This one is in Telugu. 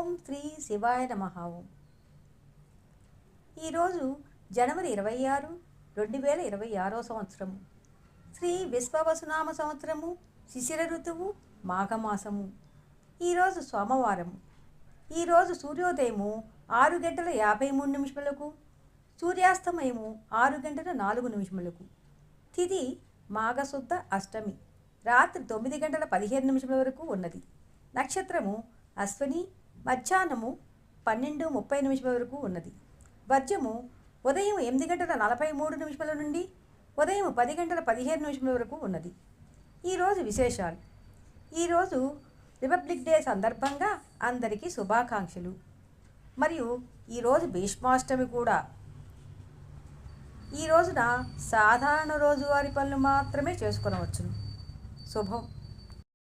ఓం శ్రీ శివాయ నమః. ఓం. ఈరోజు జనవరి 26, 2026 సంవత్సరము. శ్రీ విశ్వవసునామ సంవత్సరము, శిశిర ఋతువు, మాఘమాసము. ఈరోజు సోమవారము. ఈరోజు సూర్యోదయము 6:53 సూర్యాస్తమయము 6:04 తిథి మాఘశుద్ధ అష్టమి, రాత్రి 9:15 వరకు ఉన్నది. నక్షత్రము అశ్విని, మధ్యాహ్నము 12:30 వరకు ఉన్నది. వర్జము ఉదయం 8:43 నుండి ఉదయం 10:15 వరకు ఉన్నది. ఈరోజు విశేషాలు. ఈరోజు రిపబ్లిక్ డే సందర్భంగా అందరికీ శుభాకాంక్షలు. మరియు ఈరోజు భీష్మాష్టమి కూడా. ఈ రోజున సాధారణ రోజువారీ పనులు మాత్రమే చేసుకొనవచ్చును. శుభం.